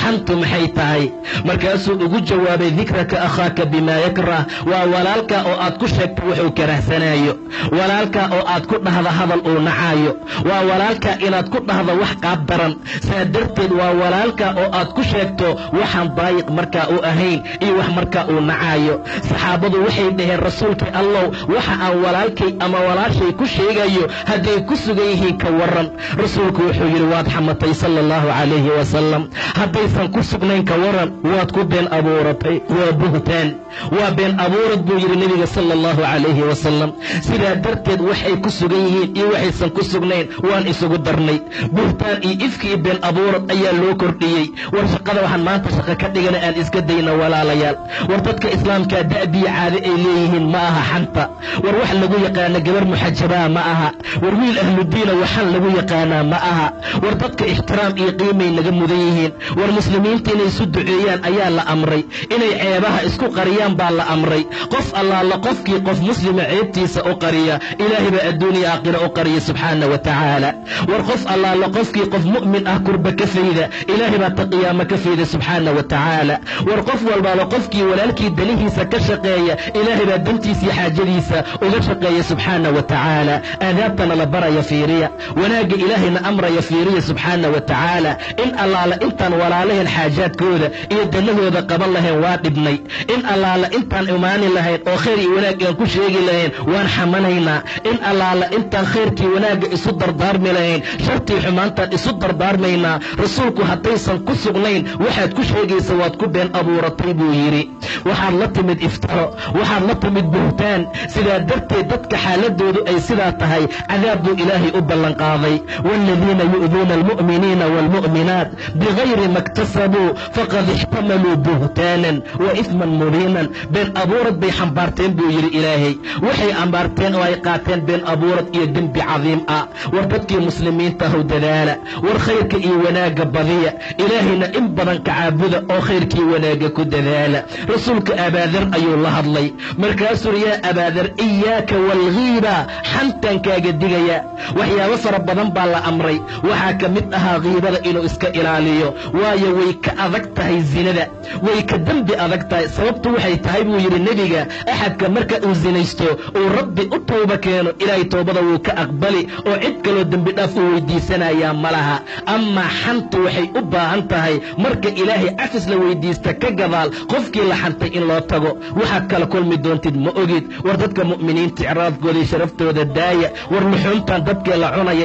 xantu maxay tahay markaasuu ugu jawaabay dikraka akhaaka bimaa yakrah waa walaalka oo aad ku sheegto wuxuu karahsanaayo walaalka oo aad ku dhahda hadal uu nacaayo waa walaalka inaad ku dhahdo wax qaab daran saa darteed waa walaalka oo aad ku sheegto waxaan daayiq markaa u ahayn iyo wax markaa uu nacaayo saxaabadu waxay dhaheen rasuulkii allow waxa aan walaalkay ama walaashay ku sheegayo hadday ku sugan yihiin ka waran rasuulku wuxuu yidhi waad xamatay sala allahu calayhi wasalam haddaysan ku sugnayn ka waran waad ku been abuuratay waa buhtaan waa been abuurad buu yidhi nebiga sala allahu calayhi wasalam sidaa darteed waxay ku sugan yihiin iyo waxaysan ku sugnayn waan isugu darnay buhtaan iyo ifki iyo been abuurad ayaa loo kordhiyey war shaqada waxaan maanta shaqo ka dhigana aan iska dayna walaalayaal war dadka islaamkaa da'biya caade ay leeyihiin ma aha xanta war wax lagu yaqaana gabar muxajabaa ma aha war wiil ahludiina waxaan lagu yaqaanaa ma aha war dadka ixtiraam iyo qiimay naga mudan yihiin war muslimiinta inay isu duceeyaan ayaa la amray inay ceebaha isku qariyaan baa la amray qof allaala qofkii qof muslima ceebtiisa u qariya ilaahay baa adduuniya aakhira u qariya subxaana wa tacaala war qof allaala qofkii qof mu'min ah kurba ka fayda ilaahay baa ta qiyaamo ka fayda subxaana wa tacaala war qof walbaaba qofkii walaalkii danihiisa ka shaqeeya ilaahay baa dantiisa iyo xaajadiisa uga shaqeeya subxaana wa tacaala aadaabtana la baraya fiiriya wanaagga ilaahayna amraya fiiriya subxaana wa tacaala in allaala intaan walaalahayn xaajaadkooda iyo danahooda qaban lahayn waa dhibnay in allaala intaan imaani lahayn oo khayr iyo wanaag aan ku sheegi lahayn waan xamanaynaa in allaala intaan khayrkii wanaagga isu dardaarmi lahayn shartii xumaantaan isu dardaarmaynaa rasuulku haddaysan ku sugnayn waxaad ku sheegaysa waad ku been abuuratay buu yidhi waxaad la timid iftaro waxaad la timid buhtaan sidaa darteed dadka xaaladoodu ay sidaa tahay cadaab buu ilaahay u ballanqaaday waaladiina yu'duuna almu'miniina waalmu'minaat bigayri ma iktasabuu faqad ixtamaluu buhtaanan wa ifman mubiinan been abuurad bay xambaarteen buu yidhi ilaahay waxay ambaarteen oo ay qaateen been abuurad iyo dembi cadiim ah war dadkii muslimiinta how dadaala war khayrka iyo wanaagga badiya ilaahayna in badan ka caabuda oo khayrkii wanaagga ku dadaala rasuulka abaadar ayuu la hadlay markaasuu yaa abaadar iyaaka waalghiiba xantaan kaaga digaya waxyaabo fara badan baa la amray waxaa ka mid ahaa khiibada inuu iska ilaaliyo waayo way ka adag tahay zinada way ka dembi adag tahay sababtu waxay tahay buu yidhi nebiga axadka marka uu zinaysto uu rabbi u tooba keeno ilaahay toobada wuu ka aqbali oo cid kaloo dembi dhaaf uu weydiisanayaa ma laha amaa xantu waxay u baahan tahay marka ilaahay cafis la weydiista ka gadaal qofkii la xantay in loo tago waxaad kala kulmi doontid ma ogid war dadka mu'miniinta icraafkooda iyo sharaftooda daaya war luxuumtaan dadkee la cunaya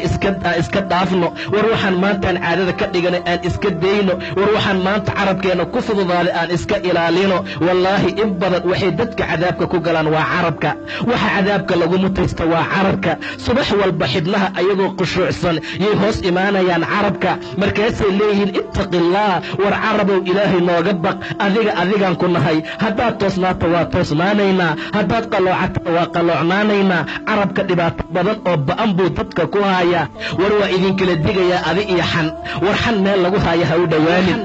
iska dhaafno war waxaan maantaan caadada ka dhiganay aan iska dayno war waxaan maanta carabkeenna ku fududaaday aan iska ilaalino wallaahi in badan waxay dadka cadaabka ku galaan waa carabka waxa cadaabka lagu mutaysta waa carabka subax walba xibnaha ayagoo khushuucsan yay hoos imaanayaan carabka markaasay leeyihiin ittaqillaah war carabow ilaahay nooga baq adigaan ku nahay haddaad toosnaata waa toosnaanaynaa haddaad qalloocata waa qalloocnaanaynaa carabka dhibaato badan oo ba'an buu dadka ku hayaa war waa idinkala digayaa adi iyo xan war xan meel lagu haayo ha u dhowaanin